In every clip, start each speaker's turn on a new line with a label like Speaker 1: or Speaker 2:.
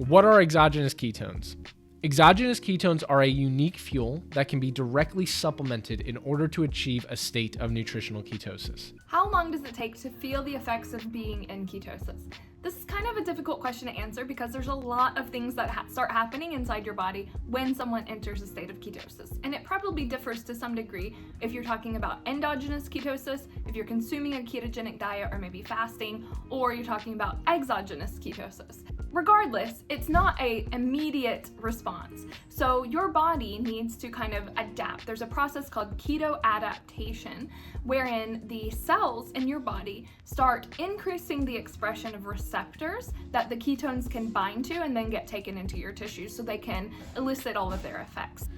Speaker 1: What are exogenous ketones? Exogenous ketones are a unique fuel that can be directly supplemented in order to achieve a state of nutritional ketosis.
Speaker 2: How long does it take to feel the effects of being in ketosis? This is kind of a difficult question to answer because there's a lot of things that start happening inside your body when someone enters a state of ketosis. And it probably differs to some degree if you're talking about endogenous ketosis, if you're consuming a ketogenic diet or maybe fasting, or you're talking about exogenous ketosis. Regardless, it's not an immediate response. So your body needs to kind of adapt. There's a process called Keto Adaptation, wherein the cells in your body start increasing the expression of receptors that the ketones can bind to and then get taken into your tissues so they can elicit all of their effects.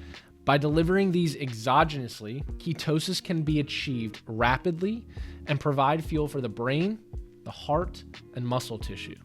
Speaker 1: By delivering these exogenously, ketosis can be achieved rapidly and provide fuel for the brain, the heart, and muscle tissue.